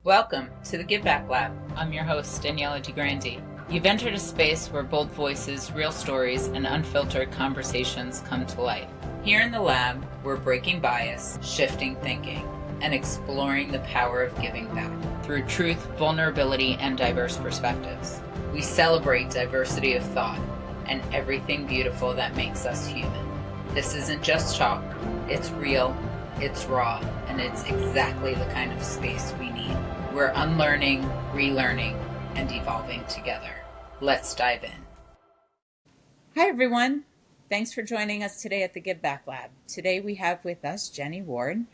Welcome to the Give Back Lab. I'm your host, Daniela DeGrandi. You've entered a space where bold voices, real stories, and unfiltered conversations come to life. Here in the lab, we're breaking bias, shifting thinking, and exploring the power of giving back through truth, vulnerability, and diverse perspectives. We celebrate diversity of thought and everything beautiful that makes us human. This isn't just talk, it's real, it's raw, and it's exactly the kind of space we need. We're unlearning, relearning, and evolving together. Let's dive in. Hi, everyone. Thanks for joining us today at the Give Back Lab. Today we have with us Jenny Ward.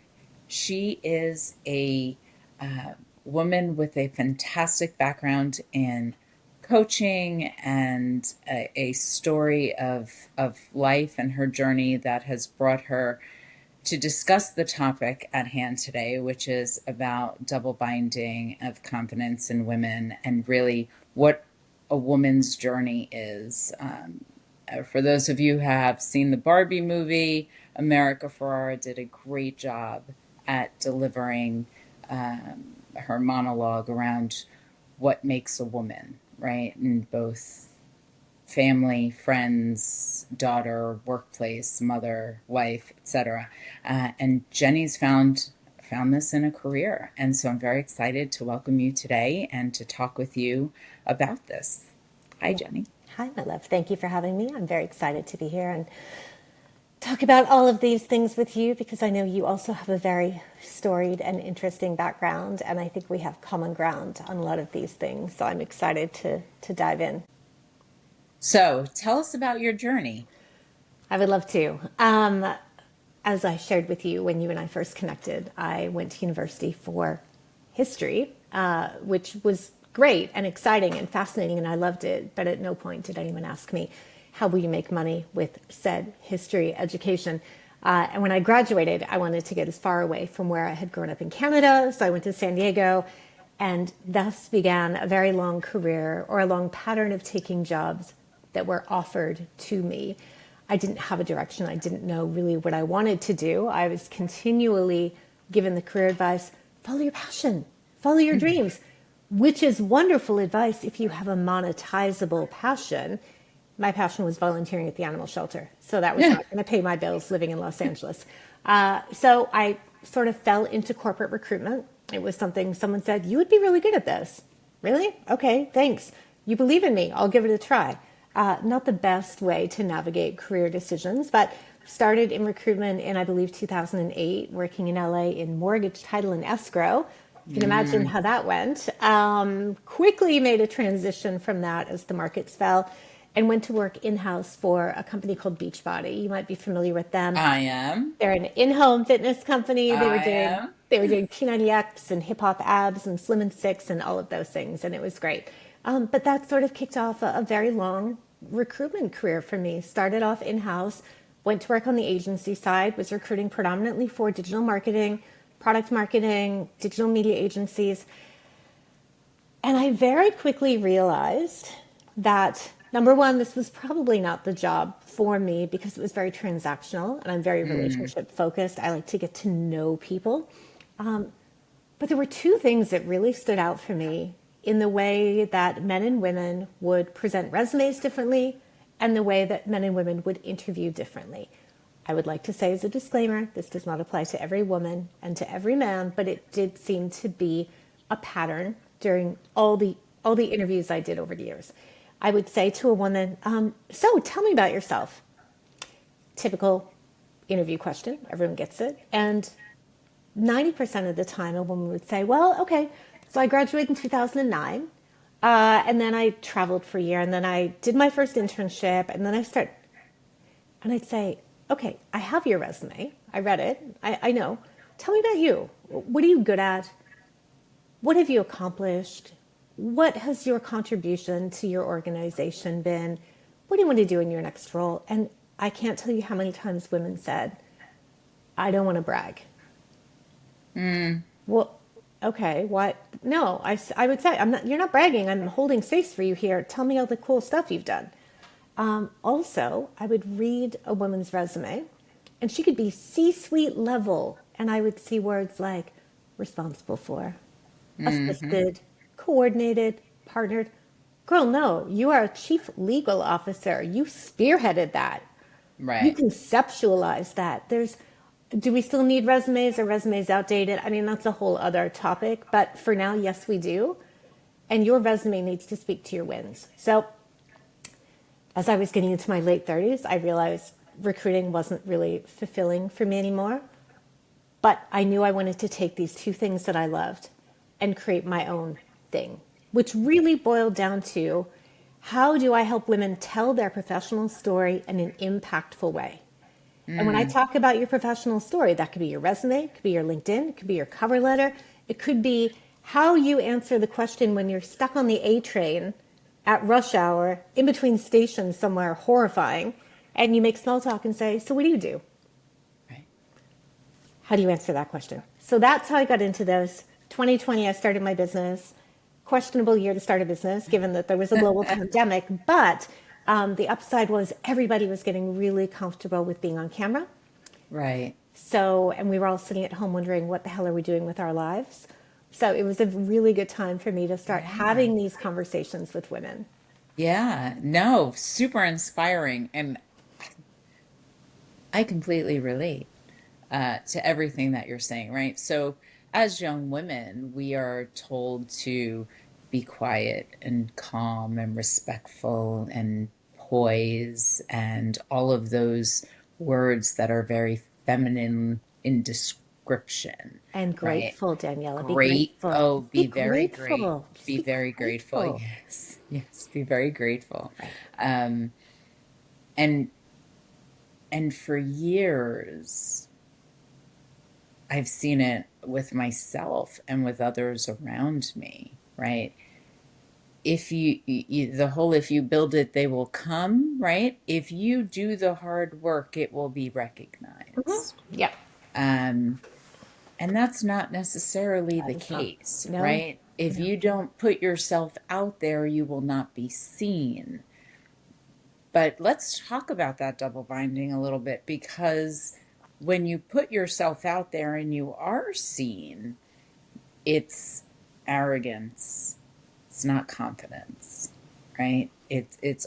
She is a woman with a fantastic background in coaching and a story of life and her journey that has brought her to discuss the topic at hand today, which is about double binding of confidence in women and really what a woman's journey is. For those of you who have seen the Barbie movie, America Ferrera did a great job at delivering her monologue around what makes a woman, right? In both family, friends, daughter, workplace, mother, wife, etc. And Jenny's found this in a career. And so I'm very excited to welcome you today and to talk with you about this. Hi, Jenny. Hi, my love. Thank you for having me. I'm very excited to be here and talk about all of these things with you because I know you also have a very storied and interesting background. And I think we have common ground on a lot of these things. So I'm excited to dive in. So tell us about your journey. I would love to. As I shared with you when you and I first connected, I went to university for history, which was great and exciting and fascinating, and I loved it. But at no point did anyone ask me, how will you make money with said history education? And when I graduated, I wanted to get as far away from where I had grown up in Canada. So I went to San Diego, and thus began a very long career or a long pattern of taking jobs that were offered to me. I didn't have a direction. I didn't know really what I wanted to do. I was continually given the career advice, follow your passion, follow your dreams, which is wonderful advice if you have a monetizable passion. My passion was volunteering at the animal shelter. So that was not going to pay my bills living in Los Angeles. So I sort of fell into corporate recruitment. It was something someone said, you would be really good at this. Really? Okay, thanks. You believe in me. I'll give it a try. Not the best way to navigate career decisions, but started in recruitment in, I believe, 2008, working in LA in mortgage, title, and escrow. You can imagine how that went. Quickly made a transition from that as the markets fell and went to work in-house for a company called Beachbody. You might be familiar with them. I am. They're an in-home fitness company. They were doing P90X and hip hop abs and Slim and Six and all of those things, and it was great. But that sort of kicked off a very long recruitment career for me. Started off in-house, went to work on the agency side, was recruiting predominantly for digital marketing, product marketing, digital media agencies. And I very quickly realized that, number one, this was probably not the job for me because it was very transactional and I'm very relationship focused. I like to get to know people. But there were two things that really stood out for me in the way that men and women would present resumes differently and the way that men and women would interview differently. I would like to say as a disclaimer, this does not apply to every woman and to every man, but it did seem to be a pattern during all the interviews I did over the years. I would say to a woman, so tell me about yourself. Typical interview question, everyone gets it. And 90% of the time a woman would say, well, okay, so I graduated in 2009, and then I traveled for a year, and then I did my first internship, and then and I'd say, okay, I have your resume. I read it. I know. Tell me about you. What are you good at? What have you accomplished? What has your contribution to your organization been? What do you want to do in your next role? And I can't tell you how many times women said, I don't want to brag. Well, okay, what? No, I would say, you're not bragging. I'm holding space for you here. Tell me all the cool stuff you've done. Also, I would read a woman's resume and she could be C-suite level. And I would see words like responsible for, assisted, coordinated, partnered. Girl, no, you are a chief legal officer. You spearheaded that. You Right. conceptualize that. Do we still need resumes? Are resumes outdated? I mean, that's a whole other topic. But for now, yes, we do. And your resume needs to speak to your wins. So as I was getting into my late 30s, I realized recruiting wasn't really fulfilling for me anymore. But I knew I wanted to take these two things that I loved and create my own thing, which really boiled down to how do I help women tell their professional story in an impactful way? And when I talk about your professional story, that could be your resume, it could be your LinkedIn, it could be your cover letter, it could be how you answer the question when you're stuck on the A train at rush hour in between stations somewhere horrifying, and you make small talk and say, "So what do you do?" Right. How do you answer that question? So that's how I got into this. 2020, I started my business. Questionable year to start a business, given that there was a global pandemic. But the upside was everybody was getting really comfortable with being on camera. Right. So, and we were all sitting at home wondering, what the hell are we doing with our lives? So it was a really good time for me to start Yeah. having these conversations with women. Yeah. No, super inspiring. And I completely relate to everything that you're saying, right? So, as young women, we are told to be quiet and calm and respectful and poise and all of those words that are very feminine in description, And right? grateful, Daniela, be Great. grateful. Oh, Be be very great. grateful. Just Be be very grateful. grateful. Yes. Yes. Be very grateful. Right. Um, and for years, I've seen it with myself and with others around me, right? If the whole, if you build it, they will come, right? If you do the hard work, it will be recognized. Yeah, Um, and that's not necessarily that the is not. case, No, right? If no. you don't put yourself out there, you will not be seen. But let's talk about that double binding a little bit, because when you put yourself out there and you are seen, it's arrogance. It's not confidence, right? It's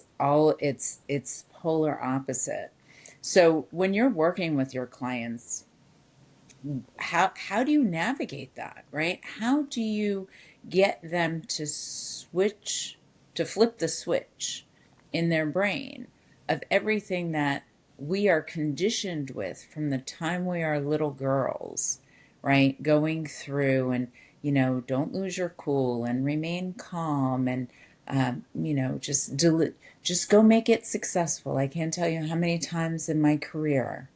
polar opposite. So when you're working with your clients, how do you navigate that, right? How do you get them to flip the switch in their brain of everything that we are conditioned with from the time we are little girls, right? Going through and, don't lose your cool and remain calm and, just go make it successful. I can't tell you how many times in my career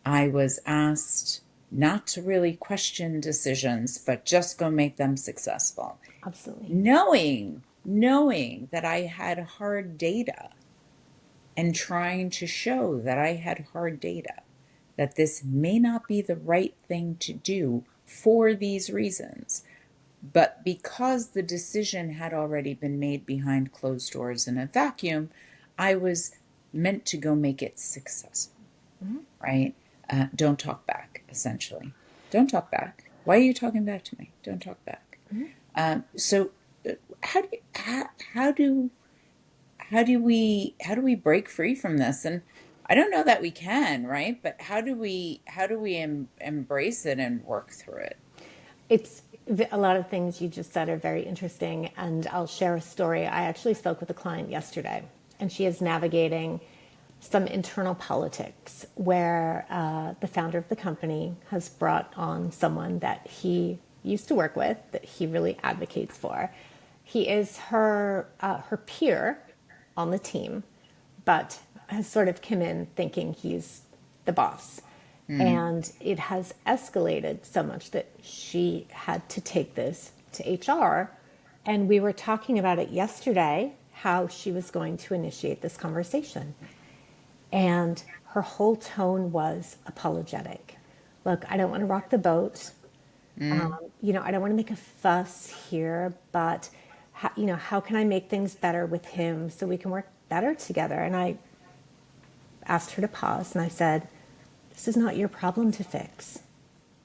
I was asked not to really question decisions, but just go make them successful. Absolutely. Knowing that I had hard data and trying to show that I had hard data, that this may not be the right thing to do for these reasons. But because the decision had already been made behind closed doors in a vacuum, I was meant to go make it successful, right? Don't talk back, essentially. Don't talk back. Why are you talking back to me? Don't talk back. So, how do you, how do we break free from this? And I don't know that we can, right? But how do we embrace it and work through it? It's a lot of things you just said are very interesting, and I'll share a story. I actually spoke with a client yesterday, and she is navigating some internal politics where the founder of the company has brought on someone that he used to work with, that he really advocates for. He is her peer on the team, but has sort of come in thinking he's the boss. And it has escalated so much that she had to take this to HR. And we were talking about it yesterday, how she was going to initiate this conversation. And her whole tone was apologetic. Look, I don't want to rock the boat. I don't want to make a fuss here, but how can I make things better with him so we can work better together? And I asked her to pause, and I said, this is not your problem to fix.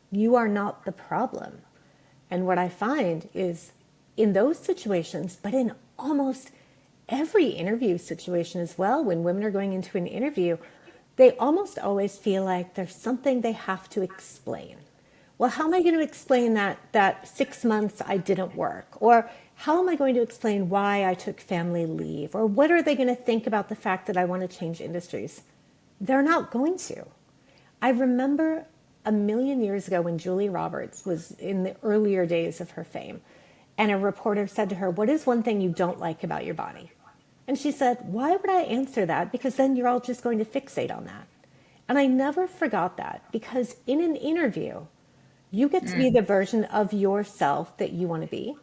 You are not the problem. And what I find is in those situations, but in almost every interview situation as well, when women are going into an interview, they almost always feel like there's something they have to explain. Well, how am I going to explain that 6 months I didn't work? Or how am I going to explain why I took family leave? Or what are they going to think about the fact that I want to change industries? They're not going to. I remember a million years ago when Julie Roberts was in the earlier days of her fame, and a reporter said to her, "What is one thing you don't like about your body?" And she said, "Why would I answer that? Because then you're all just going to fixate on that." And I never forgot that, because in an interview, you get to be the version of yourself that you want to be.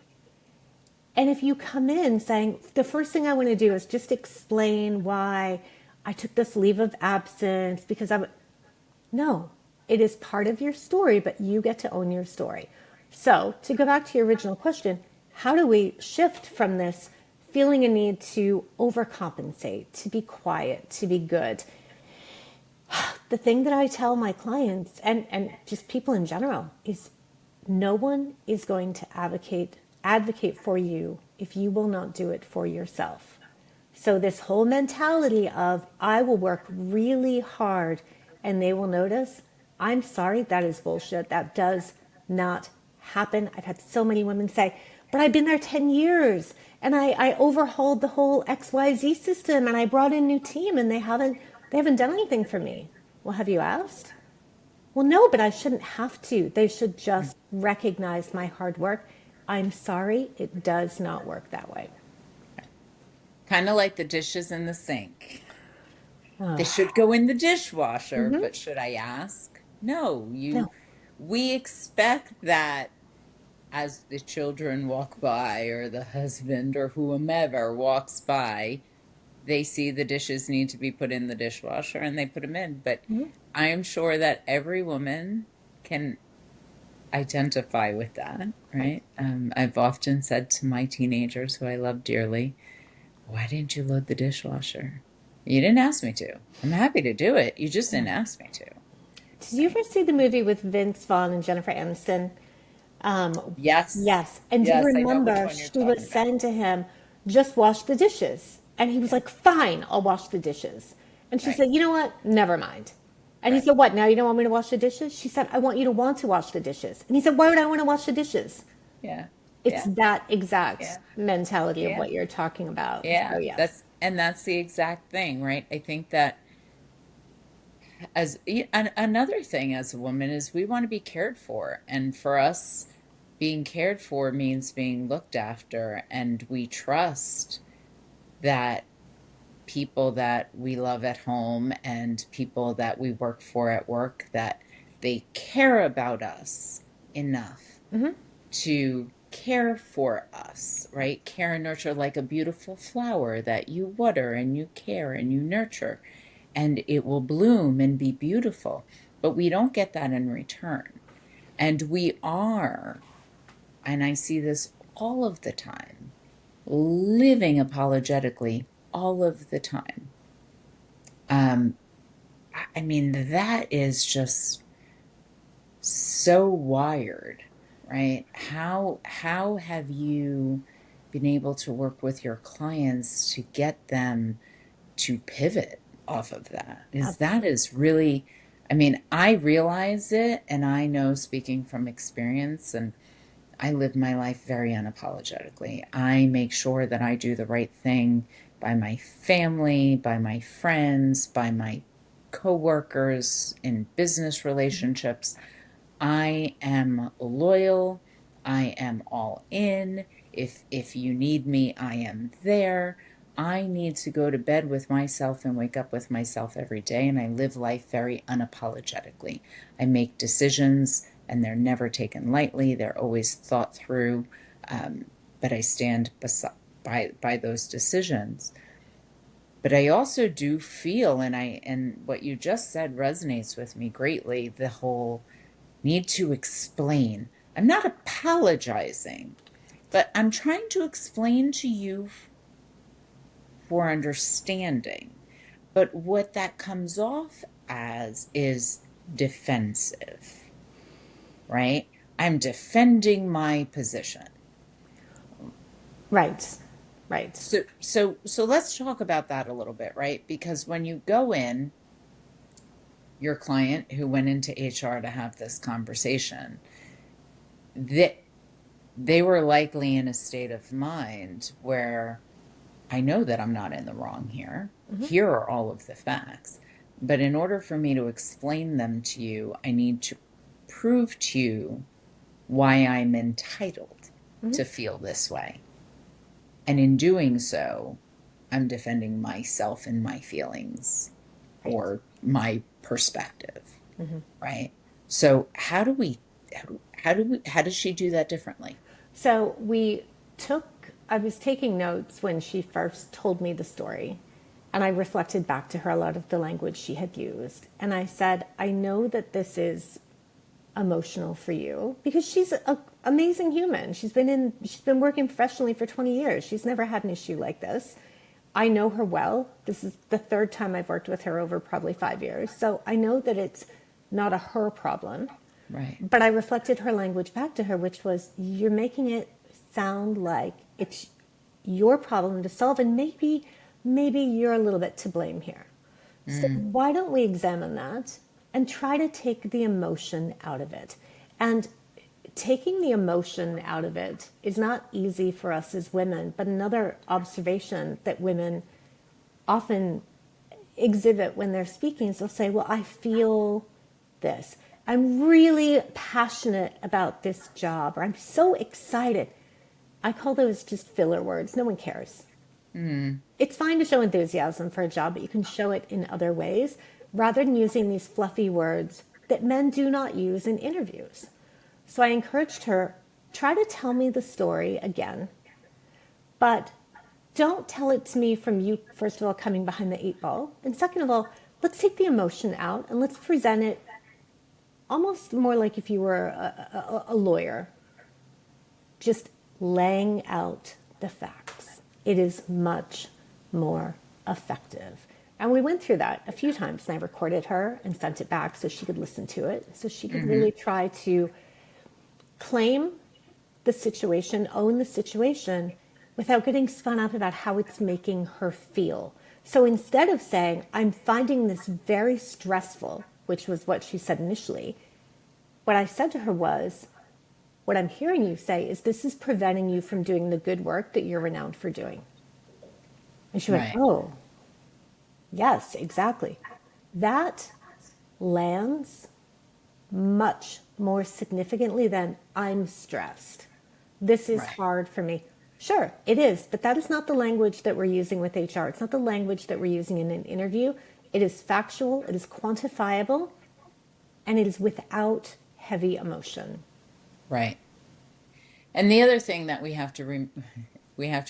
And if you come in saying, the first thing I want to do is just explain why I took this leave of absence because no, it is part of your story, but you get to own your story. So to go back to your original question, how do we shift from this feeling a need to overcompensate, to be quiet, to be good? The thing that I tell my clients and just people in general is no one is going to advocate for you if you will not do it for yourself. So this whole mentality of I will work really hard and they will notice, I'm sorry, that is bullshit. That does not happen. I've had so many women say, but I've been there 10 years and I overhauled the whole XYZ system and I brought in a new team and they haven't done anything for me. Well, have you asked? Well, no, but I shouldn't have to. They should just recognize my hard work. I'm sorry, it does not work that way. Kind of like the dishes in the sink. They should go in the dishwasher, but should I ask? No, No. we expect that as the children walk by or the husband or whomever walks by, they see the dishes need to be put in the dishwasher and they put them in. But I am sure that every woman can identify with that, right? I've often said to my teenagers, who I love dearly, why didn't you load the dishwasher? You didn't ask me to. I'm happy to do it. You just didn't ask me to. Did you ever see the movie with Vince Vaughn and Jennifer Aniston? Yes. Yes. And do you Yes, I know which remember one you're she was talking about. saying to him, just wash the dishes? And he was like, fine, I'll wash the dishes. And she Right. said, you know what? Never mind. And he Right. said, what? Now you don't want me to wash the dishes? She said, I want you to want to wash the dishes. And he said, why would I want to wash the dishes? Yeah. It's Yeah. that exact Yeah. mentality of Yeah. what you're talking about. So, Yeah. yes. That's the exact thing, right? I think that another thing as a woman is we want to be cared for, and for us being cared for means being looked after, and we trust that people that we love at home and people that we work for at work, that they care about us enough to care for us, right? Care and nurture, like a beautiful flower that you water and you care and you nurture, and it will bloom and be beautiful. But we don't get that in return. And we are, and I see this all of the time, living apologetically all of the time. I mean, that is just so wired, right? How have you been able to work with your clients to get them to pivot off of that? That is really, I mean, I realize it and I know, speaking from experience, and I live my life very unapologetically. I make sure that I do the right thing by my family, by my friends, by my coworkers, in business relationships. I am loyal. I am all in. If you need me, I am there. I need to go to bed with myself and wake up with myself every day, and I live life very unapologetically. I make decisions, and they're never taken lightly. They're always thought through, but I stand by those decisions. But I also do feel, and what you just said resonates with me greatly, the whole need to explain. I'm not apologizing, but I'm trying to explain to you for understanding. But what that comes off as is defensive, right? I'm defending my position. Right. Right. So let's talk about that a little bit, right? Because when you go in, your client who went into HR to have this conversation, that they were likely in a state of mind where I know that I'm not in the wrong here. Hmm. Here are all of the facts. But in order for me to explain them to you, I need to prove to you why I'm entitled Hmm. to feel this way. And in doing so, I'm defending myself and my feelings Right. or my perspective, Hmm. right? So how does she do that differently? So I was taking notes when she first told me the story, and I reflected back to her a lot of the language she had used. And I said, I know that this is emotional for you because she's an amazing human. She's been working professionally for 20 years. She's never had an issue like this. I know her well. This is the third time I've worked with her over probably 5 years. So I know that it's not a her problem. Right. But I reflected her language back to her, which was, you're making it sound like it's your problem to solve, and maybe you're a little bit to blame here. So why don't we examine that and try to take the emotion out of it? And taking the emotion out of it is not easy for us as women, but another observation that women often exhibit when they're speaking is they'll say, well, I feel this. I'm really passionate about this job, or I'm so excited. I call those just filler words. No one cares. It's fine to show enthusiasm for a job, but you can show it in other ways rather than using these fluffy words that men do not use in interviews. So I encouraged her, try to tell me the story again, but don't tell it to me from you, first of all, coming behind the eight ball. And second of all, let's take the emotion out and let's present it almost more like if you were a lawyer, just laying out the facts. It is much more effective. And we went through that a few times, and I recorded her and sent it back so she could listen to it, so she could really try to claim the situation, own the situation, without getting spun up about how it's making her feel. So instead of saying, I'm finding this very stressful, which was what she said initially, what I said to her was, what I'm hearing you say is this is preventing you from doing the good work that you're renowned for doing. And she went, Right. oh, yes, exactly. That lands much more significantly than I'm stressed. This is Right. hard for me. Sure, it is, but that is not the language that we're using with HR. It's not the language that we're using in an interview. It is factual, it is quantifiable, and it is without heavy emotion. Right. And the other thing that we have to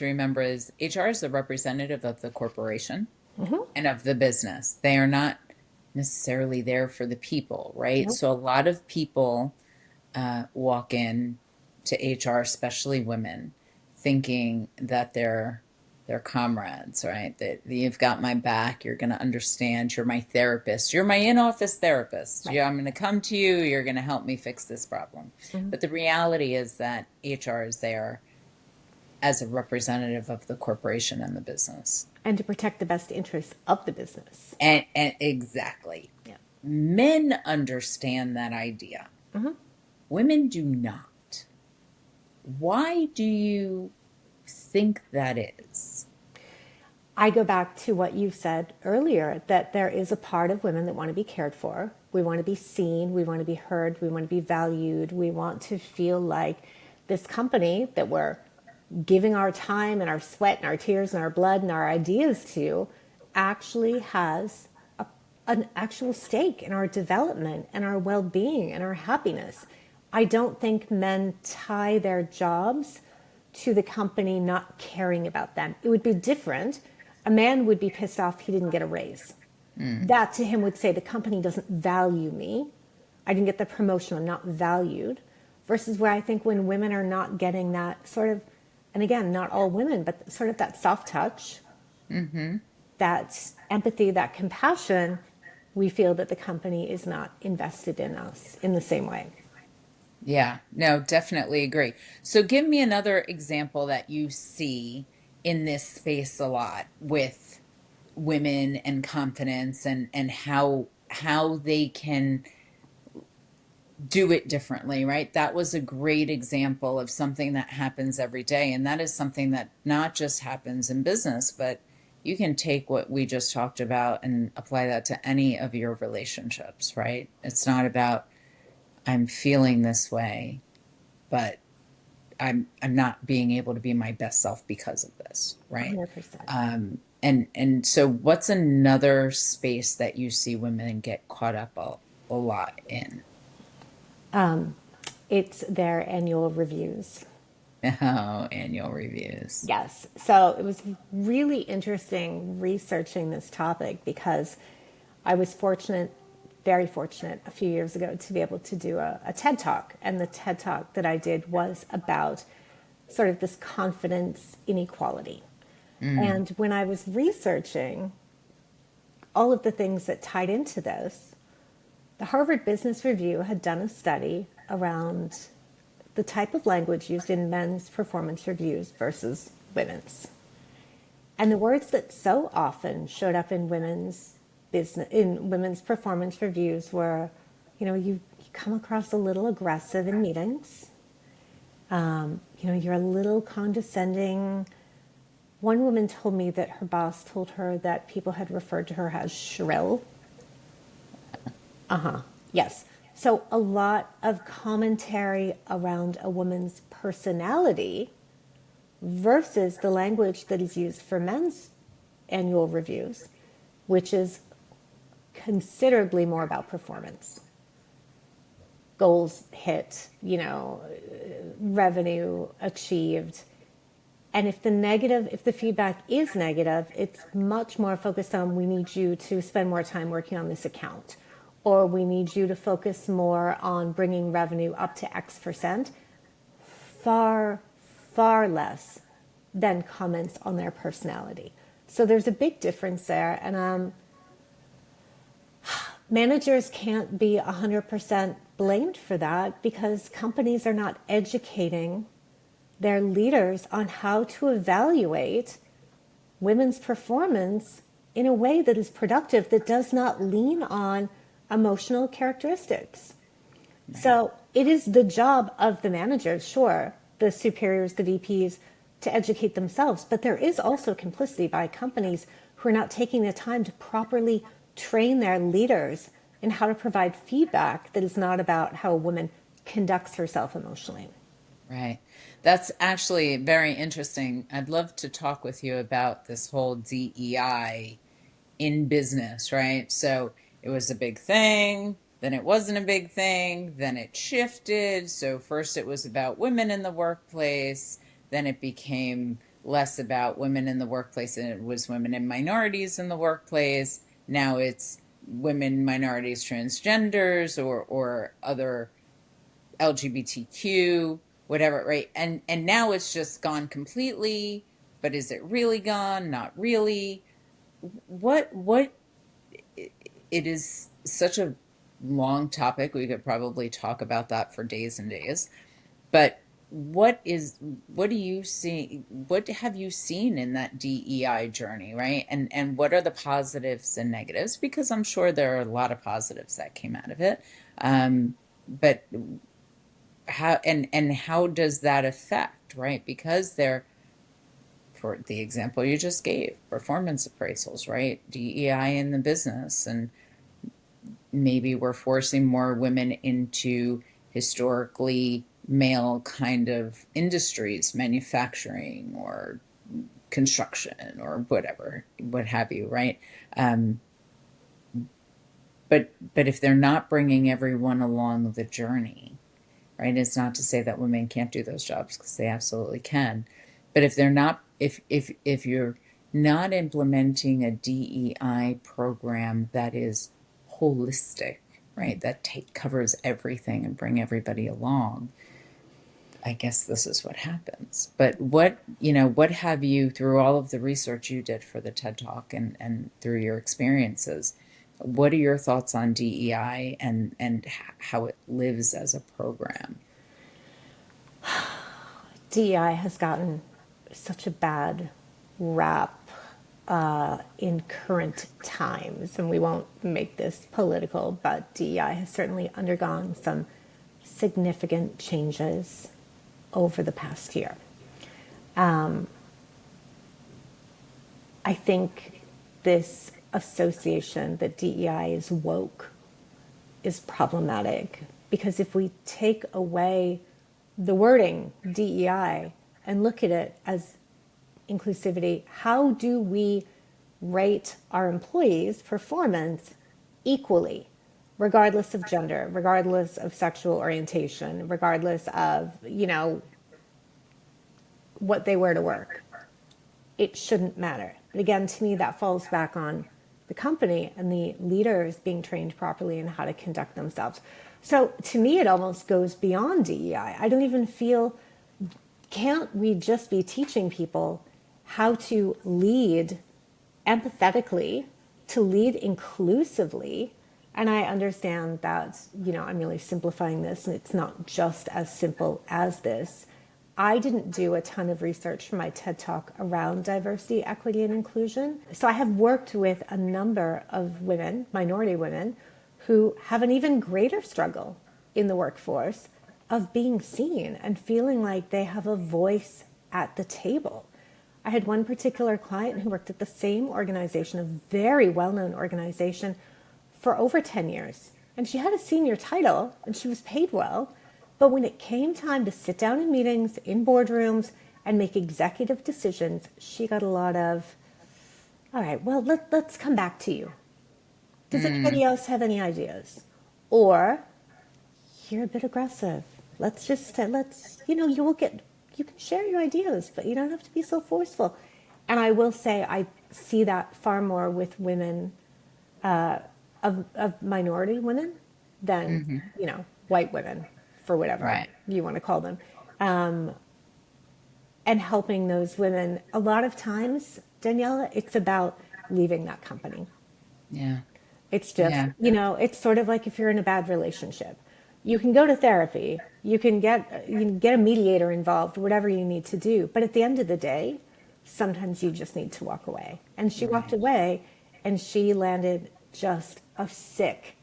remember is HR is the representative of the corporation and of the business. They are not necessarily there for the people, right? Nope. So a lot of people walk in to HR, especially women, thinking that they're their comrades, right? That you've got my back, you're going to understand, you're my therapist, you're my in-office therapist. Right. Yeah, I'm going to come to you, you're going to help me fix this problem. But the reality is that HR is there as a representative of the corporation and the business. And to protect the best interests of the business. And exactly. Yeah. Men understand that idea. Women do not. Why do you think that is? I go back to what you said earlier, that there is a part of women that want to be cared for. We want to be seen, we want to be heard, we want to be valued, we want to feel like this company that we're giving our time and our sweat and our tears and our blood and our ideas to actually has an actual stake in our development and our well-being and our happiness. I don't think men tie their jobs to the company not caring about them. It would be different. A man would be pissed off he didn't get a raise. That to him would say the company doesn't value me. I didn't get the promotion, I'm not valued. Versus where I think when women are not getting that sort of, and again, not all women, but sort of that soft touch, that empathy, that compassion, we feel that the company is not invested in us in the same way. Yeah, no, definitely agree. So give me another example that you see in this space a lot with women and confidence and how they can do it differently, right? That was a great example of something that happens every day. And that is something that not just happens in business, but you can take what we just talked about and apply that to any of your relationships, right? It's not about I'm feeling this way, but I'm not being able to be my best self because of this, right? 100%. And so what's another space that you see women get caught up a lot in? It's their annual reviews. Oh, annual reviews. Yes. So it was really interesting researching this topic because I was fortunate, very fortunate, a few years ago to be able to do a TED Talk. And the TED Talk that I did was about sort of this confidence inequality. Mm, And when I was researching all of the things that tied into this, the Harvard Business Review had done a study around the type of language used in men's performance reviews versus women's. And the words that so often showed up in women's performance reviews were, you come across a little aggressive in meetings. You're a little condescending. One woman told me that her boss told her that people had referred to her as shrill. Yes. So a lot of commentary around a woman's personality versus the language that is used for men's annual reviews, which is considerably more about performance. Goals hit, revenue achieved. And if the feedback is negative, it's much more focused on we need you to spend more time working on this account, or we need you to focus more on bringing revenue up to X percent. Far, far less than comments on their personality. So there's a big difference there. And managers can't be 100% blamed for that because companies are not educating their leaders on how to evaluate women's performance in a way that is productive, that does not lean on emotional characteristics. right. So it is the job of the managers, sure, the superiors, the VPs, to educate themselves, but there is also complicity by companies who are not taking the time to properly train their leaders in how to provide feedback that is not about how a woman conducts herself emotionally. Right. That's actually very interesting. I'd love to talk with you about this whole DEI in business, right? So it was a big thing, then it wasn't a big thing, then it shifted. So first it was about women in the workplace, then it became less about women in the workplace and it was women and minorities in the workplace. Now it's women, minorities, transgenders, or other LGBTQ, whatever, right? And now it's just gone completely, but is it really gone? Not really. What it is such a long topic. We could probably talk about that for days and days. But what do you see what have you seen in that DEI journey, right? And what are the positives and negatives? Because I'm sure there are a lot of positives that came out of it. But how does that affect, right? Because they're, for the example you just gave, performance appraisals, right? DEI in the business, and maybe we're forcing more women into historically male kind of industries, manufacturing or construction or whatever, what have you, right? Um, but if they're not bringing everyone along the journey, right? It's not to say that women can't do those jobs because they absolutely can. But if they're not, if you're not implementing a DEI program that is holistic, right? That covers everything and bring everybody along, I guess this is what happens. But what have you, through all of the research you did for the TED Talk and through your experiences, what are your thoughts on DEI and how it lives as a program? DEI has gotten such a bad rap in current times, and we won't make this political, but DEI has certainly undergone some significant changes over the past year. I think this association that DEI is woke is problematic, because if we take away the wording DEI and look at it as inclusivity, how do we rate our employees' performance equally, regardless of gender, regardless of sexual orientation, regardless of, what they wear to work? It shouldn't matter. And again, to me, that falls back on the company and the leaders being trained properly in how to conduct themselves. So to me, it almost goes beyond DEI. I don't even feel, can't we just be teaching people how to lead empathetically, to lead inclusively? And I understand that, I'm really simplifying this, and it's not just as simple as this. I didn't do a ton of research for my TED Talk around diversity, equity, and inclusion. So I have worked with a number of women, minority women, who have an even greater struggle in the workforce of being seen and feeling like they have a voice at the table. I had one particular client who worked at the same organization, a very well-known organization, for over 10 years. And she had a senior title and she was paid well. But when it came time to sit down in meetings, in boardrooms, and make executive decisions, she got a lot of, all right, well, let's come back to you. Does anybody else have any ideas? Or, you're a bit aggressive. You can share your ideas, but you don't have to be so forceful. And I will say, I see that far more with women, of minority women than, white women, for whatever Right. you want to call them. And helping those women. A lot of times, Daniela, it's about leaving that company. Yeah. It's just, Yeah. It's sort of like if you're in a bad relationship. You can go to therapy, you can get a mediator involved, whatever you need to do. But at the end of the day, sometimes you just need to walk away. And she walked away, and she landed just a sick,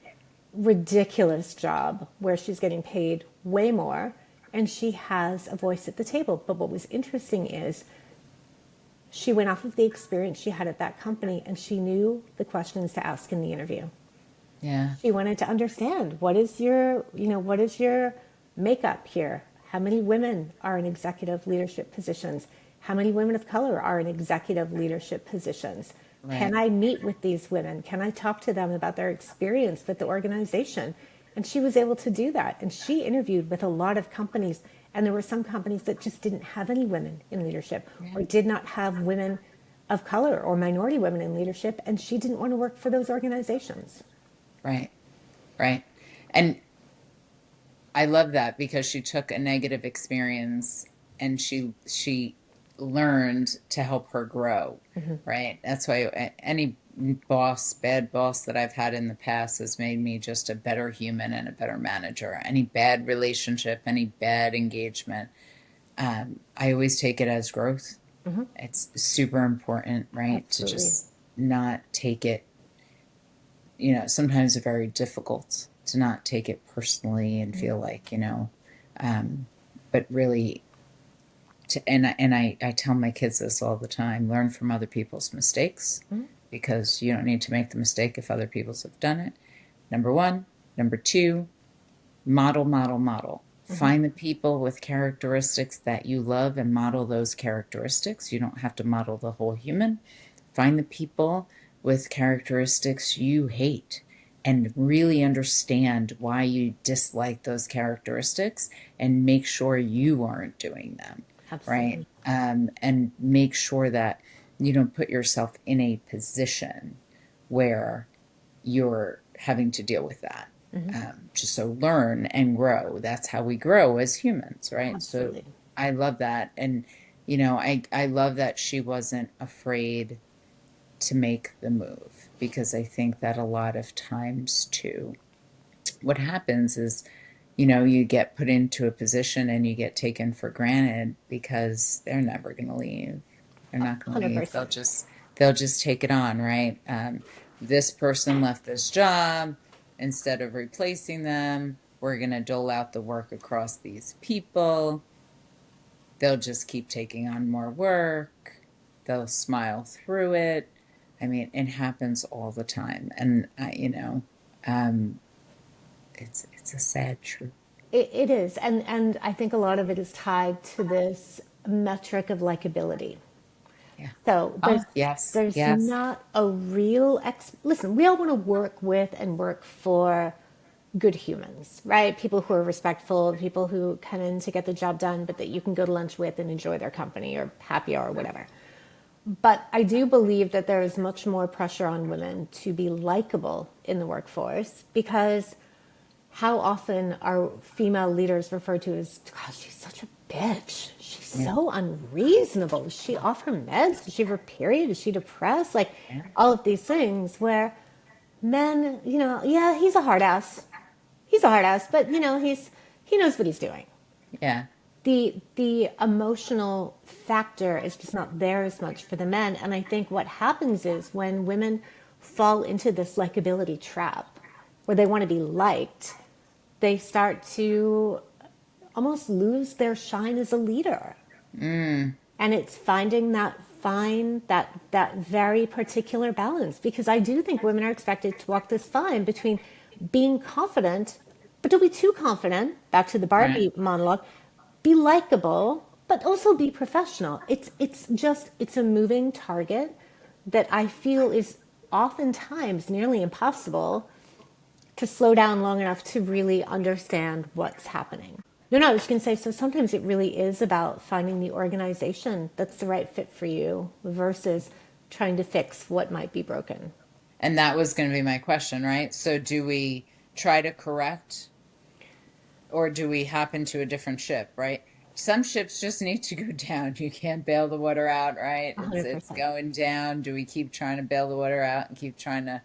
ridiculous job where she's getting paid way more, and she has a voice at the table. But what was interesting is she went off of the experience she had at that company, and she knew the questions to ask in the interview. Yeah. She wanted to understand, what is your makeup here? How many women are in executive leadership positions? How many women of color are in executive leadership positions? Right. Can I meet with these women? Can I talk to them about their experience with the organization? And she was able to do that. And she interviewed with a lot of companies. And there were some companies that just didn't have any women in leadership, or did not have women of color or minority women in leadership. And she didn't want to work for those organizations. Right. Right. And I love that, because she took a negative experience and she learned to help her grow. Right. That's why any bad boss that I've had in the past has made me just a better human and a better manager. Any bad relationship, any bad engagement, I always take it as growth. It's super important, right? Absolutely. To just not take it, sometimes it's very difficult to not take it personally and feel like, but really and I tell my kids this all the time: learn from other people's mistakes, because you don't need to make the mistake if other people's have done it. Number one. Number two, model, model, model. Find the people with characteristics that you love and model those characteristics. You don't have to model the whole human. Find the people with characteristics you hate and really understand why you dislike those characteristics, and make sure you aren't doing them. Absolutely. Right? And make sure that you don't put yourself in a position where you're having to deal with that. Just so learn and grow. That's how we grow as humans, right? Absolutely. So I love that. And, I love that she wasn't afraid to make the move, because I think that a lot of times too, what happens is, you get put into a position and you get taken for granted because they're never going to leave. They're not going to leave. 100%. They'll just take it on, right? This person left this job. Instead of replacing them, we're going to dole out the work across these people. They'll just keep taking on more work. They'll smile through it. I mean, it happens all the time, and it's a sad truth. It is, and I think a lot of it is tied to this metric of likability. Yeah. So Oh, yes, there's yes. not a real listen, we all want to work with and work for good humans, right? People who are respectful, people who come in to get the job done, but that you can go to lunch with and enjoy their company or happy hour or whatever. But I do believe that there is much more pressure on women to be likable in the workforce because how often are female leaders referred to as, God, she's such a bitch. She's Yeah, so unreasonable. Is she off her meds? Does she have her period? Is she depressed? Like yeah, all of these things where men, yeah, he's a hard ass. He's a hard ass, but he knows what he's doing. yeah. The emotional factor is just not there as much for the men. And I think what happens is when women fall into this likability trap where they want to be liked, they start to almost lose their shine as a leader. And it's finding that very particular balance, because I do think women are expected to walk this fine between being confident, but don't be too confident, back to the Right. Barbie monologue, be likable, but also be professional. It's a moving target that I feel is oftentimes nearly impossible to slow down long enough to really understand what's happening. No, I was going to say, so sometimes it really is about finding the organization that's the right fit for you versus trying to fix what might be broken. And that was going to be my question, right? So do we try to correct or do we hop into a different ship, right? Some ships just need to go down. You can't bail the water out, right? It's 100%. going down. Do we keep trying to bail the water out and keep trying to,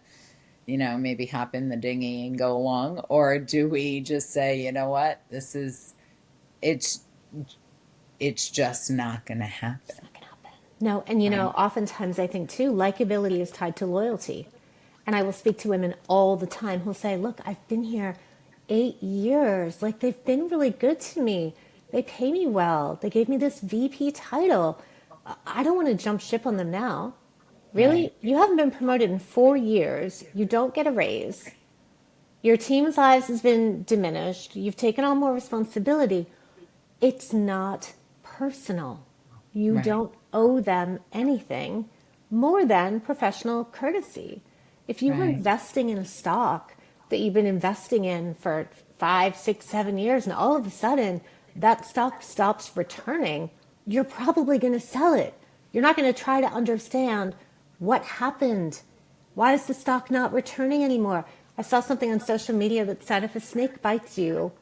maybe hop in the dinghy and go along? Or do we just say, you know what, it's it's just not going to happen, No, and right? oftentimes I think too, likability is tied to loyalty. And I will speak to women all the time who'll say, look, I've been here 8 years. Like, they've been really good to me. They pay me well. They gave me this VP title. I don't want to jump ship on them now. Right. Really? You haven't been promoted in 4 years. You don't get a raise. Your team's size has been diminished. You've taken on more responsibility. It's not personal. You Right. don't owe them anything more than professional courtesy. If you were Right. investing in a stock that you've been investing in for 5, 6, 7 years, and all of a sudden that stock stops returning, you're probably going to sell it. You're not going to try to understand what happened. Why is the stock not returning anymore? I saw something on social media that said if a snake bites you,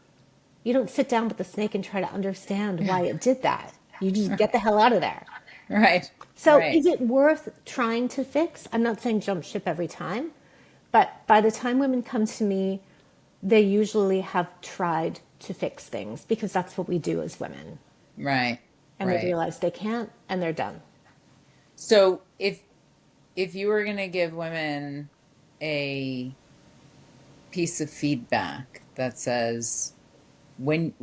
you don't sit down with the snake and try to understand why it did that. You just get the hell out of there. Right. So Right. is it worth trying to fix? I'm not saying jump ship every time, but by the time women come to me, they usually have tried to fix things because that's what we do as women. Right. And they Right. realize they can't and they're done. So if you were going to give women a piece of feedback that says when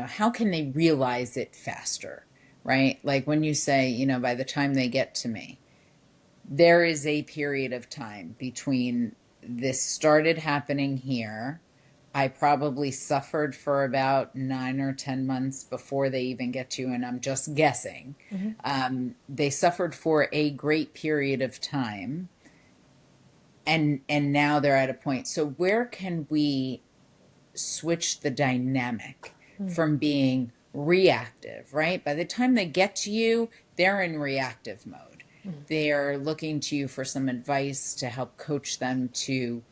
how can they realize it faster, right? Like when you say, by the time they get to me, there is a period of time between this started happening here. I probably suffered for about 9 or 10 months before they even get to, and I'm just guessing. They suffered for a great period of time, and now they're at a point. So where can we switch the dynamic from being reactive, right? By the time they get to you, they're in reactive mode. They're looking to you for some advice to help coach them to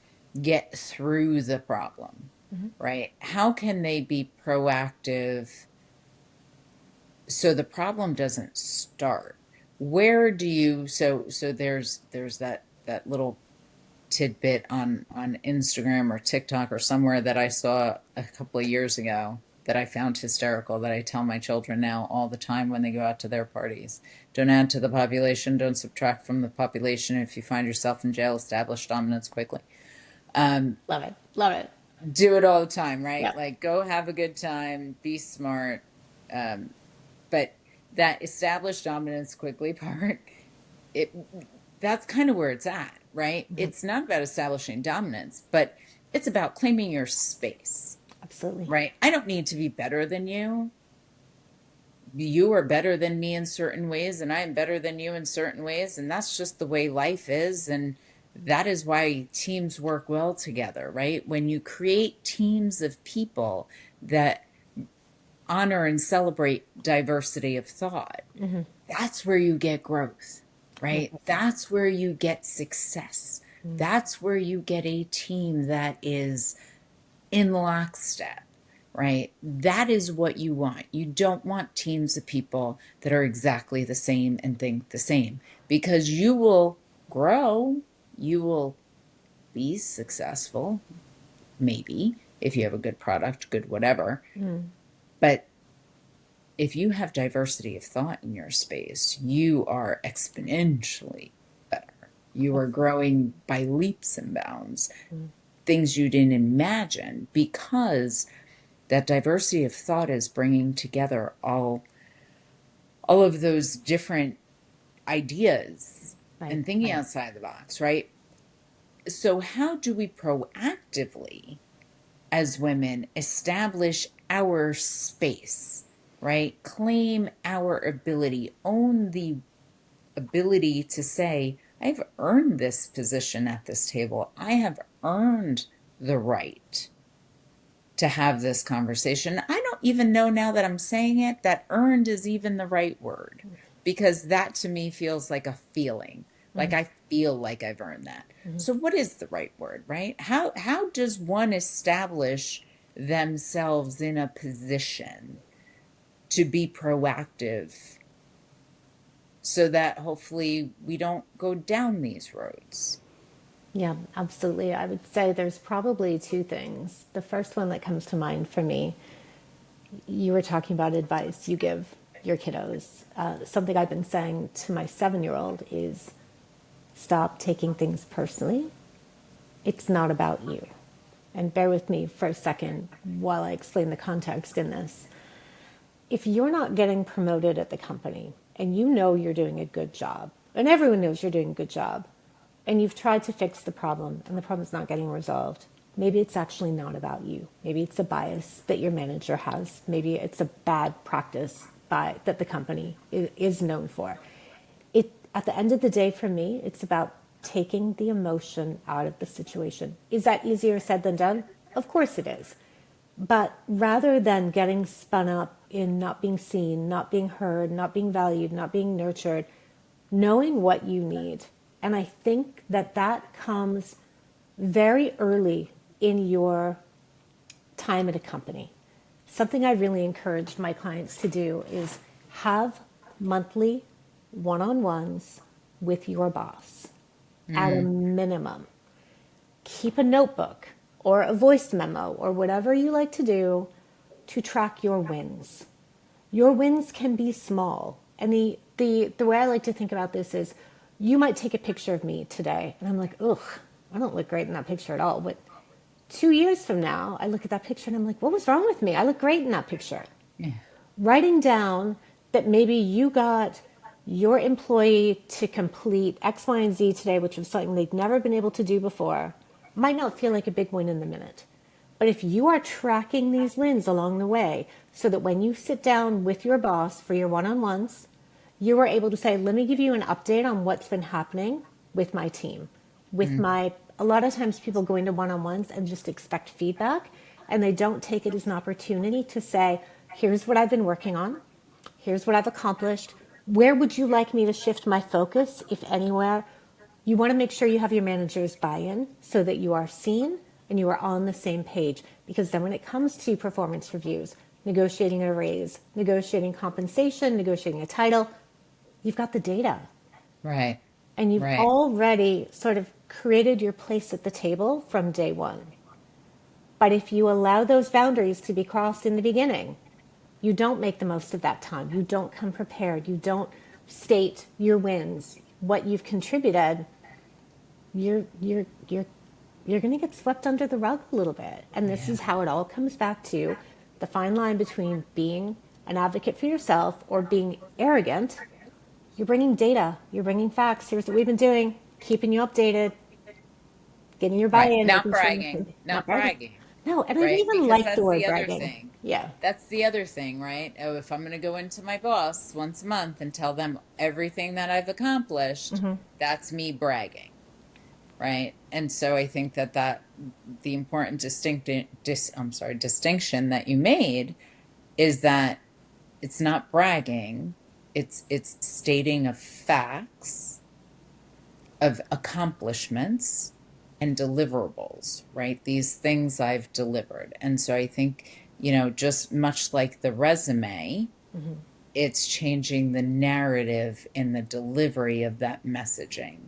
get through the problem, right? How can they be proactive so the problem doesn't start? Where do you, so there's that little tidbit on Instagram or TikTok or somewhere that I saw a couple of years ago that I found hysterical, that I tell my children now all the time when they go out to their parties. Don't add to the population, don't subtract from the population. If you find yourself in jail, establish dominance quickly. Love it. Love it. Do it all the time, right? Yeah. Like, go have a good time, be smart. But that establish dominance quickly part, it that's kind of where it's at, right? It's not about establishing dominance, but it's about claiming your space, Absolutely. right? I don't need to be better than you. You are better than me in certain ways, and I am better than you in certain ways, and that's just the way life is. And that is why teams work well together, right? When you create teams of people that honor and celebrate diversity of thought, that's where you get growth, right? That's where you get success. That's where you get a team that is in lockstep, right? That is what you want. You don't want teams of people that are exactly the same and think the same, because you will grow, you will be successful, maybe, if you have a good product, good whatever. But if you have diversity of thought in your space, you are exponentially better. You are growing by leaps and bounds, things you didn't imagine, because that diversity of thought is bringing together all of those different ideas and thinking outside the box, right? So how do we proactively, as women, establish our space, right? Claim our ability, own the ability to say, I've earned this position at this table. I have earned the right to have this conversation. I don't even know, now that I'm saying it, that earned is even the right word, because that to me feels like a feeling. Like, I feel like I've earned that. So what is the right word, right? How does one establish themselves in a position to be proactive so that hopefully we don't go down these roads? Yeah, absolutely. I would say there's probably two things. The first one that comes to mind for me, you were talking about advice you give your kiddos. Something I've been saying to my 7-year-old is, stop taking things personally. It's not about you. And bear with me for a second while I explain the context in this. If you're not getting promoted at the company and you know you're doing a good job, and everyone knows you're doing a good job, and you've tried to fix the problem and the problem's not getting resolved, maybe it's actually not about you. Maybe it's a bias that your manager has. Maybe it's a bad practice that the company is known for. At the end of the day, for me, it's about taking the emotion out of the situation. Is that easier said than done? Of course it is. But rather than getting spun up in not being seen, not being heard, not being valued, not being nurtured, knowing what you need. And I think that comes very early in your time at a company. Something I really encourage my clients to do is have monthly one-on-ones with your boss at a minimum. Keep a notebook or a voice memo or whatever you like to do to track your wins. Your wins can be small. And the way I like to think about this is, you might take a picture of me today and I'm like, ugh, I don't look great in that picture at all. But 2 years from now, I look at that picture and I'm like, what was wrong with me? I look great in that picture. Yeah. Writing down that maybe you got your employee to complete X, Y, and Z today, which was something they'd never been able to do before, might not feel like a big win in the minute. But if you are tracking these wins along the way, so that when you sit down with your boss for your one-on-ones, you are able to say, let me give you an update on what's been happening with my team. A lot of times people go into one-on-ones and just expect feedback, and they don't take it as an opportunity to say, here's what I've been working on. Here's what I've accomplished. Where would you like me to shift my focus, if anywhere? You want to make sure you have your manager's buy-in so that you are seen and you are on the same page. Because then when it comes to performance reviews, negotiating a raise, negotiating compensation, negotiating a title, you've got the data. Right. And you've already sort of created your place at the table from day one. But if you allow those boundaries to be crossed in the beginning, you don't make the most of that time. You don't come prepared. You don't state your wins, what you've contributed. You're going to get swept under the rug a little bit. And this is how it all comes back to the fine line between being an advocate for yourself or being arrogant. You're bringing data, you're bringing facts. Here's what we've been doing, keeping you updated, getting your buy-in. Not bragging. Not bragging. No, and I don't even like the word bragging. Thing. Yeah. That's the other thing, right? Oh, if I'm going to go into my boss once a month and tell them everything that I've accomplished, that's me bragging, right? And so I think that the important distinction that you made is that it's not bragging, it's stating of facts, of accomplishments and deliverables, right? These things I've delivered. And so I think, just much like the resume, it's changing the narrative in the delivery of that messaging.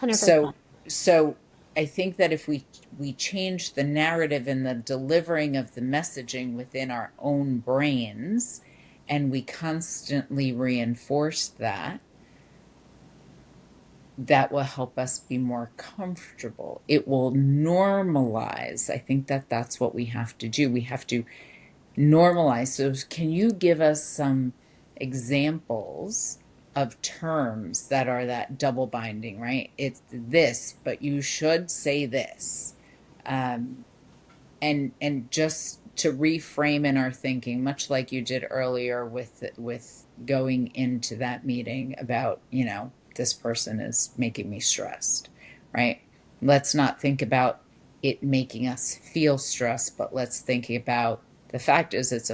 100%. So I think that if we change the narrative in the delivering of the messaging within our own brains, and we constantly reinforce that will help us be more comfortable. It will normalize. I think that that's what we have to do. We have to normalize. So can you give us some examples of terms that are that double binding, right? It's this, but you should say this. And just to reframe in our thinking, much like you did earlier with going into that meeting about, this person is making me stressed, right? Let's not think about it making us feel stressed, but let's think about the fact is it's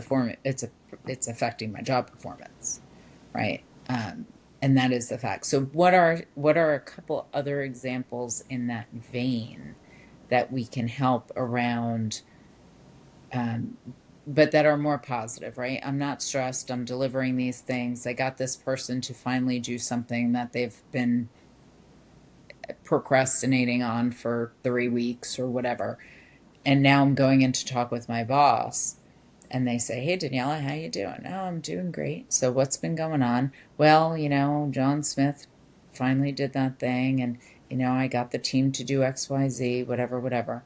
affecting my job performance, right? And that is the fact. So what are a couple other examples in that vein that we can help around, but that are more positive, right? I'm not stressed. I'm delivering these things. I got this person to finally do something that they've been procrastinating on for 3 weeks or whatever. And now I'm going in to talk with my boss and they say, hey, Daniela, how you doing? Oh, I'm doing great. So what's been going on? Well, John Smith finally did that thing. And, I got the team to do X, Y, Z, whatever.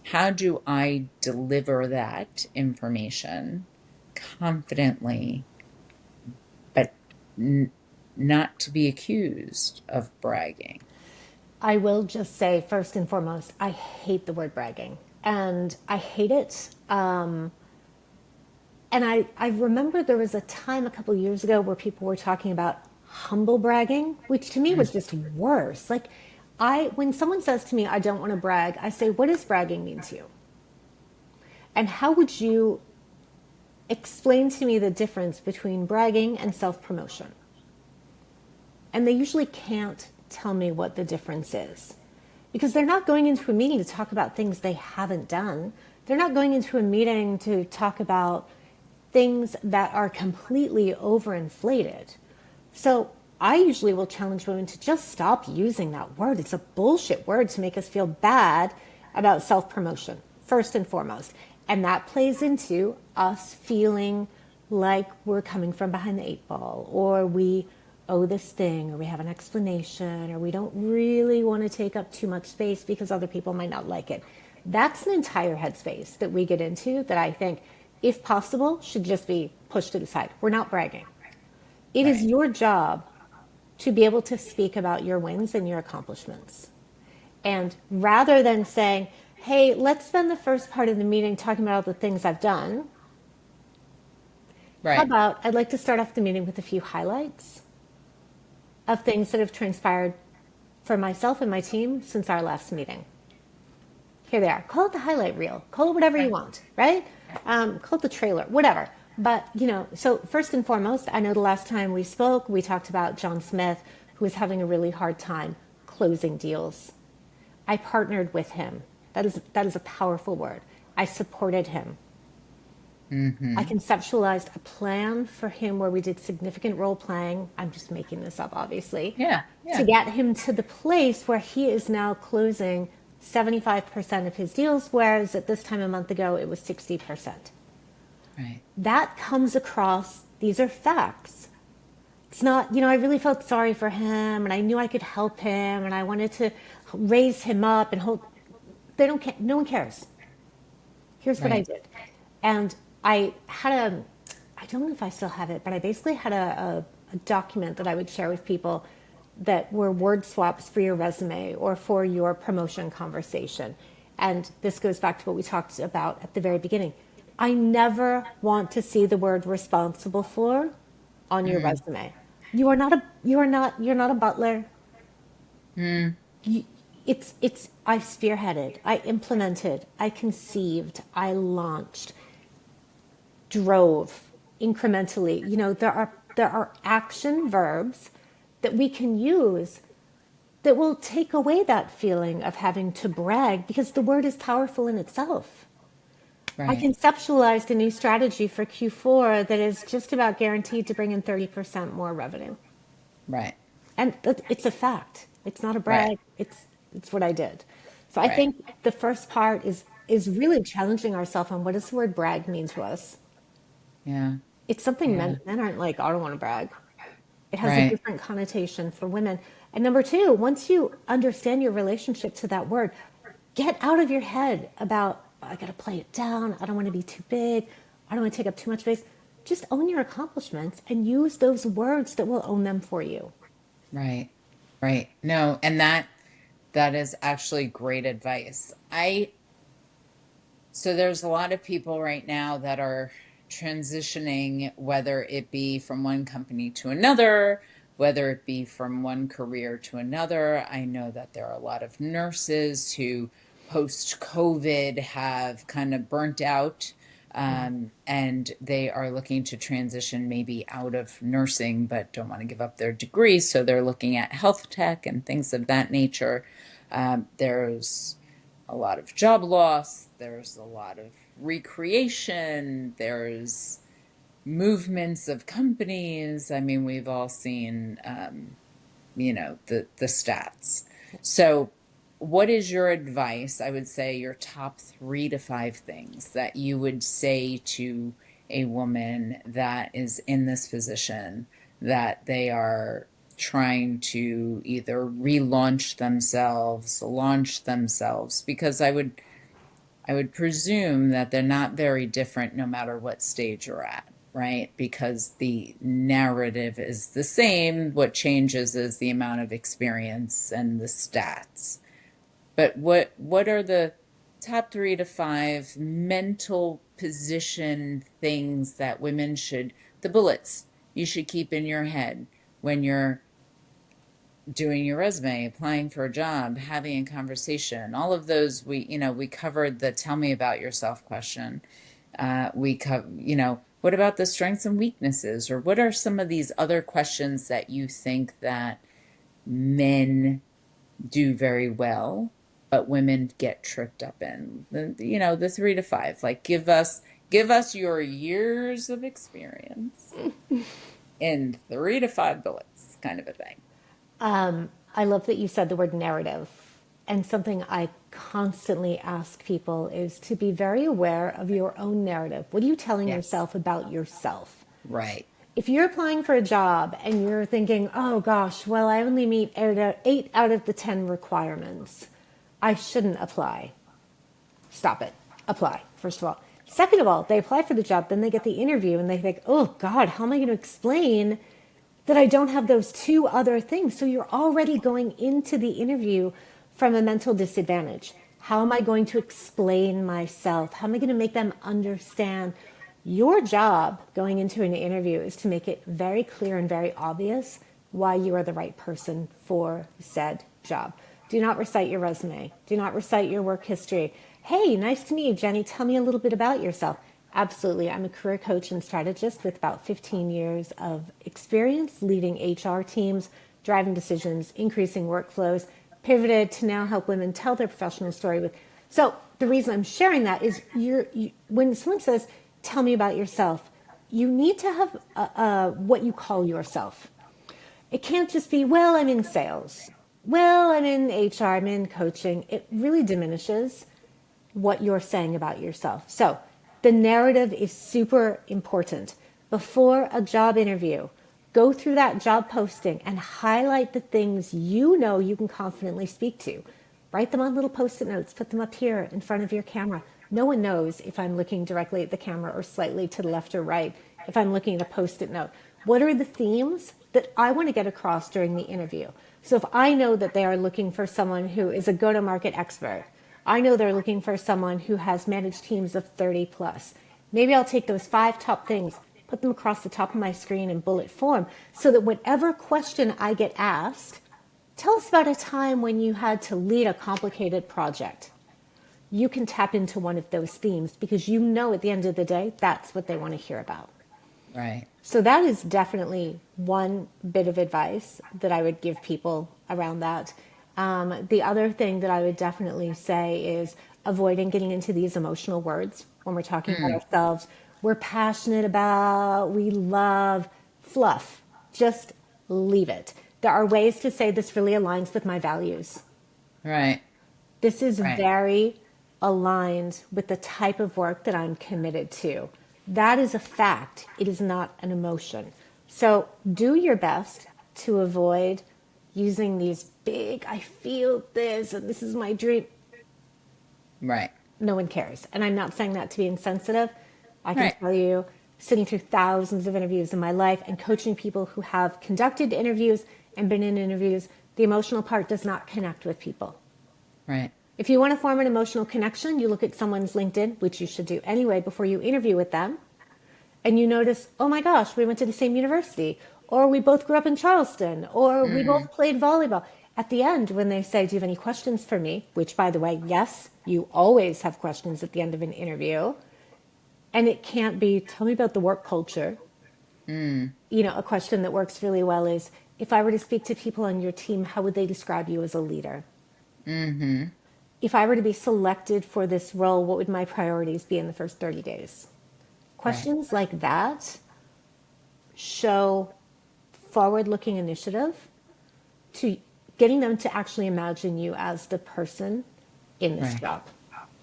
How do I deliver that information confidently, but not to be accused of bragging? I will just say, first and foremost, I hate the word bragging. And I hate it. And I remember there was a time a couple years ago where people were talking about humble bragging, which to me was just worse. Like, when someone says to me, I don't want to brag, I say, what does bragging mean to you? And how would you explain to me the difference between bragging and self-promotion? And they usually can't tell me what the difference is, because they're not going into a meeting to talk about things they haven't done. They're not going into a meeting to talk about things that are completely overinflated. So I usually will challenge women to just stop using that word. It's a bullshit word to make us feel bad about self-promotion, first and foremost. And that plays into us feeling like we're coming from behind the 8 ball, or we owe this thing, or we have an explanation, or we don't really want to take up too much space because other people might not like it. That's an entire headspace that we get into that I think, if possible, should just be pushed to the side. We're not bragging. It is your job to be able to speak about your wins and your accomplishments. And rather than saying, hey, let's spend the first part of the meeting talking about all the things I've done, how about I'd like to start off the meeting with a few highlights of things that have transpired for myself and my team since our last meeting. Here they are. Call it the highlight reel. Call it whatever you want, right? Call it the trailer, whatever. But, so first and foremost, I know the last time we spoke, we talked about John Smith, who was having a really hard time closing deals. I partnered with him. That is a powerful word. I supported him. I Mm-hmm. conceptualized a plan for him where we did significant role playing. I'm just making this up, obviously, Yeah. to Yeah. get him to the place where he is now closing 75% of his deals, whereas at this time a month ago it was 60%. Right. That comes across, these are facts. It's not, I really felt sorry for him and I knew I could help him and I wanted to raise him up and hold. They don't care. No one cares. Here's what I Right. did. And I had I don't know if I still have it, but I basically had a document that I would share with people that were word swaps for your resume or for your promotion conversation. And this goes back to what we talked about at the very beginning. I never want to see the word responsible for on your Mm. resume. You're not a butler. Mm. You, it's I spearheaded, I implemented, I conceived, I launched, drove incrementally. There are action verbs that we can use that will take away that feeling of having to brag because the word is powerful in itself. I Right. conceptualized a new strategy for Q4 that is just about guaranteed to bring in 30% more revenue. Right. And it's a fact. It's not a Right. brag. It's what I did. So I Right. think the first part is really challenging ourselves on what does the word brag mean to us. Yeah. It's something Yeah. men aren't like, "Oh, I don't want to brag." It has a Right. different connotation for women. And number two, once you understand your relationship to that word, get out of your head about, "Oh, I got to play it down. I don't want to be too big. I don't want to take up too much space." Just own your accomplishments and use those words that will own them for you. Right. Right. No, and that is actually great advice. So there's a lot of people right now that are transitioning, whether it be from one company to another, whether it be from one career to another. I know that there are a lot of nurses who post COVID have kind of burnt out, and they are looking to transition maybe out of nursing, but don't want to give up their degree. So they're looking at health tech and things of that nature. There's a lot of job loss, there's a lot of recreation, there's movements of companies. I mean, we've all seen, the stats. So, what is your advice? I would say your top 3 to 5 things that you would say to a woman that is in this position that they are trying to either relaunch themselves, launch themselves, because I would presume that they're not very different no matter what stage you're at, right? Because the narrative is the same. What changes is the amount of experience and the stats. But what are the top 3 to 5 mental position things that women should, the bullets you should keep in your head when you're doing your resume, applying for a job, having a conversation, all of those we covered the tell me about yourself question. What about the strengths and weaknesses, or what are some of these other questions that you think that men do very well, but women get tripped up in? The 3 to 5, like give us your years of experience in 3 to 5 bullets, kind of a thing. I love that you said the word narrative. And something I constantly ask people is to be very aware of your own narrative. What are you telling Yes. yourself about yourself? Right. If you're applying for a job and you're thinking, oh gosh, well, I only meet 8 out of the 10 requirements, I shouldn't apply. Stop it. Apply, first of all. Second of all, they apply for the job, then they get the interview and they think, oh God, how am I going to explain that I don't have those 2 other things? So you're already going into the interview from a mental disadvantage. How am I going to explain myself? How am I going to make them understand? Your job going into an interview is to make it very clear and very obvious why you are the right person for said job. Do not recite your resume. Do not recite your work history. Hey, nice to meet you, Jenny. Tell me a little bit about yourself. Absolutely. I'm a career coach and strategist with about 15 years of experience leading HR teams, driving decisions, increasing workflows, pivoted to now help women tell their professional story with. So the reason I'm sharing that is when someone says, tell me about yourself. You need to have what you call yourself. It can't just be, well, I'm in sales. Well, I'm in HR, I'm in coaching. It really diminishes what you're saying about yourself. So the narrative is super important. Before a job interview, go through that job posting and highlight the things you know you can confidently speak to. Write them on little post-it notes, put them up here in front of your camera. No one knows if I'm looking directly at the camera or slightly to the left or right, if I'm looking at a post-it note. What are the themes that I want to get across during the interview? So if I know that they are looking for someone who is a go-to-market expert, I know they're looking for someone who has managed teams of 30 plus. Maybe I'll take those 5 top things, put them across the top of my screen in bullet form so that whatever question I get asked, tell us about a time when you had to lead a complicated project. You can tap into one of those themes because you know at the end of the day, that's what they want to hear about. Right. So that is definitely one bit of advice that I would give people around that. The other thing that I would definitely say is avoiding getting into these emotional words when we're talking about ourselves. We're passionate about, we love fluff. Just leave it. There are ways to say this really aligns with my values. Right. This is Right. very aligned with the type of work that I'm committed to. That is a fact. It is not an emotion. So do your best to avoid using these big, I feel this, and this is my dream. Right. No one cares. And I'm not saying that to be insensitive. I can Right. tell you, sitting through thousands of interviews in my life and coaching people who have conducted interviews and been in interviews, the emotional part does not connect with people. Right. If you want to form an emotional connection, you look at someone's LinkedIn, which you should do anyway before you interview with them, and you notice, oh my gosh, we went to the same university, or we both grew up in Charleston, or we both played volleyball. At the end, when they say, do you have any questions for me? Which, by the way, yes, you always have questions at the end of an interview. And it can't be, tell me about the work culture. A question that works really well is, if I were to speak to people on your team, how would they describe you as a leader? If I were to be selected for this role, what would my priorities be in the first 30 days? Questions like that show forward-looking initiative to getting them to actually imagine you as the person in this job.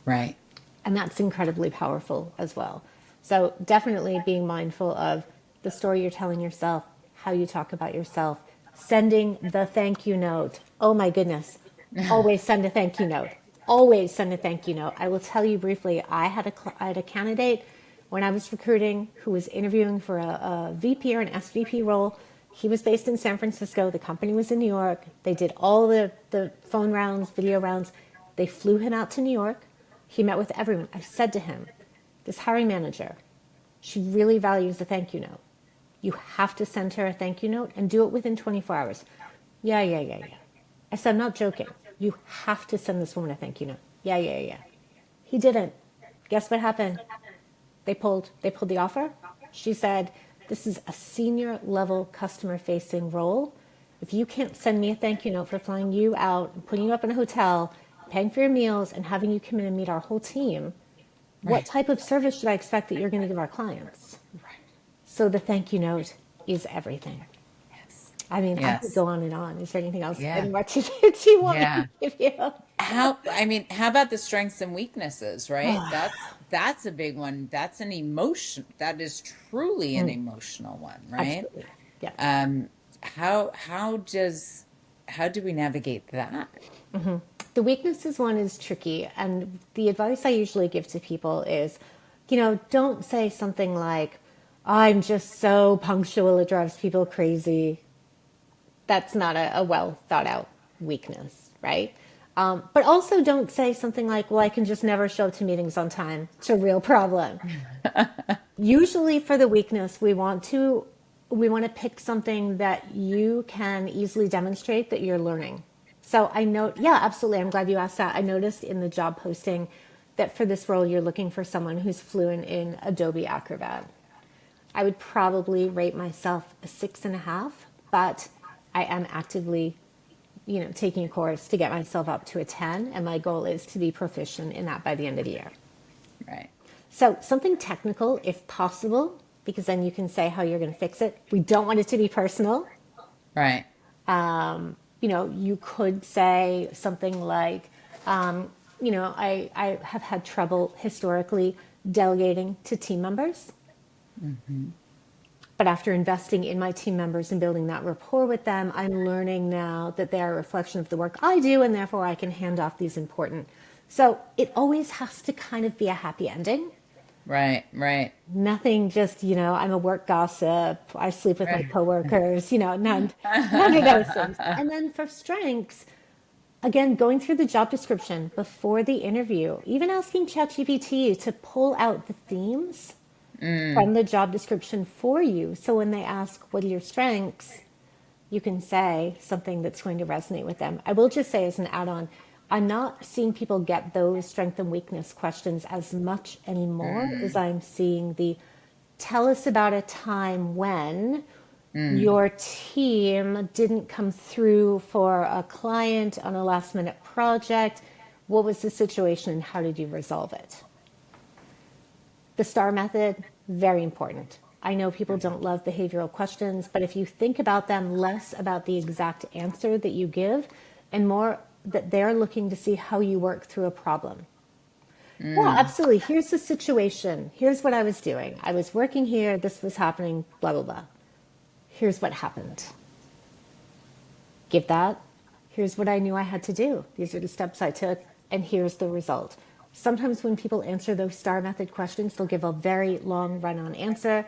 Right. And that's incredibly powerful as well. So definitely being mindful of the story you're telling yourself, how you talk about yourself, sending the thank you note. Oh my goodness. Always send a thank you note. Always send a thank you note. I will tell you briefly, I had a candidate when I was recruiting who was interviewing for a VP or an SVP role. He was based in San Francisco. The company was in New York. They did all the phone rounds, video rounds. They flew him out to New York. He met with everyone. I said to him, this hiring manager, she really values the thank you note. You have to send her a thank you note and do it within 24 hours. Yeah. I said, I'm not joking. You have to send this woman a thank you note. Yeah. He didn't. Guess what happened? They pulled the offer. She said, this is a senior level customer facing role. If you can't send me a thank you note for flying you out and putting you up in a hotel, paying for your meals and having you come in and meet our whole team, what type of service should I expect that you're going to give our clients? So the thank you note is everything. I mean, I could Yes. go on and on. Is there anything else? Yeah. Any more tips you want me Yeah. to give you? How about the strengths and weaknesses, right? That's a big one. That's an emotion. That is truly an emotional one, right? Absolutely. Yeah. How do we navigate that? The weaknesses one is tricky. And the advice I usually give to people is, don't say something like, I'm just so punctual, it drives people crazy. That's not a well thought out weakness, right? But also don't say something like, well, I can just never show up to meetings on time. It's a real problem. Usually for the weakness, we want to pick something that you can easily demonstrate that you're learning. So yeah, absolutely. I'm glad you asked that. I noticed in the job posting that for this role, you're looking for someone who's fluent in Adobe Acrobat. I would probably rate myself a 6.5, but I am actively, taking a course to get myself up to a 10. And my goal is to be proficient in that by the end of the year. Right. So something technical, if possible, because then you can say how you're going to fix it. We don't want it to be personal. Right. You could say something like, I have had trouble historically delegating to team members. But after investing in my team members and building that rapport with them, I'm learning now that they are a reflection of the work I do, and therefore I can hand off these important. So it always has to kind of be a happy ending. Right, right. Nothing just, I'm a work gossip, I sleep with my coworkers, none of those things. And then for strengths, again, going through the job description before the interview, even asking ChatGPT to pull out the themes from the job description for you. So when they ask, what are your strengths? You can say something that's going to resonate with them. I will just say as an add-on, I'm not seeing people get those strength and weakness questions as much anymore as I'm seeing the tell us about a time when your team didn't come through for a client on a last minute project. What was the situation and how did you resolve it? The STAR method, very important. I know people don't love behavioral questions, but if you think about them less about the exact answer that you give and more that they're looking to see how you work through a problem. Yeah, absolutely. Here's the situation. Here's what I was doing. I was working here. This was happening, blah, blah, blah. Here's what happened. Give that. Here's what I knew I had to do. These are the steps I took, and here's the result. Sometimes when people answer those STAR method questions, they'll give a very long run-on answer.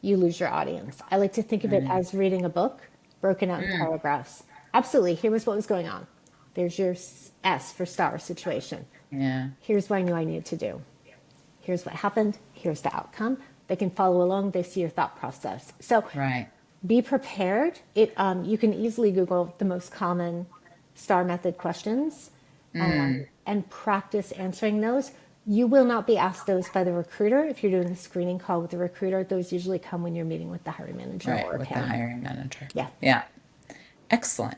You lose your audience. I like to think of it as reading a book broken out in paragraphs. Absolutely. Here was what was going on. There's your S for STAR situation. Yeah. Here's what I knew I needed to do. Here's what happened. Here's the outcome. They can follow along. They see your thought process. So be prepared. You can easily Google the most common STAR method questions and practice answering those. You will not be asked those by the recruiter. If you're doing a screening call with the recruiter, those usually come when you're meeting with the hiring manager. Right, or with the hiring manager. Yeah. Yeah. Excellent.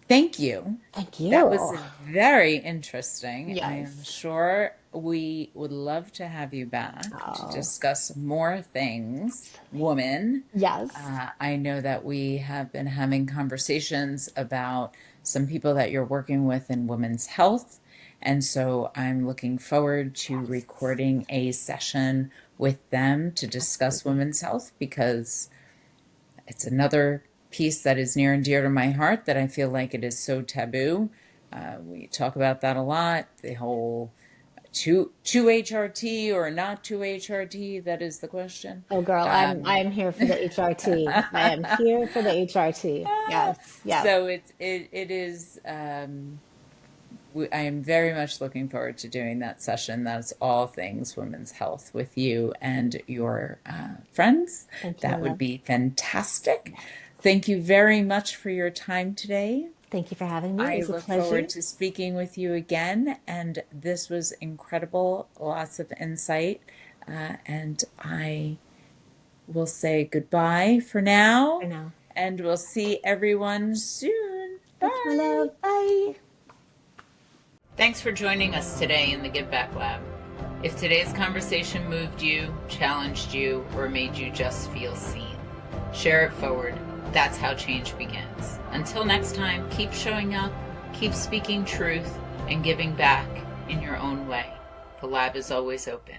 Thank you. Thank you. That was very interesting. Yes. I am sure we would love to have you back to discuss more things, woman. Yes. I know that we have been having conversations about some people that you're working with in women's health. And so I'm looking forward to recording a session with them to discuss women's health, because it's another piece that is near and dear to my heart that I feel like it is so taboo. We talk about that a lot, the whole to HRT or not to HRT, that is the question. Oh, girl, I'm here for the HRT. I am here for the HRT. Yes, yes. So it is. I am very much looking forward to doing that session. That's all things women's health with you and your friends. That would be fantastic. Thank you very much for your time today. Thank you for having me. It was I a look pleasure. forward to speaking with you again. And this was incredible. Lots of insight. And I will say goodbye for now. For now. And we'll see everyone soon. Bye. Thanks, my love. Bye. Thanks for joining us today in the Give Back Lab. If today's conversation moved you, challenged you, or made you just feel seen, share it forward. That's how change begins. Until next time, keep showing up, keep speaking truth, and giving back in your own way. The lab is always open.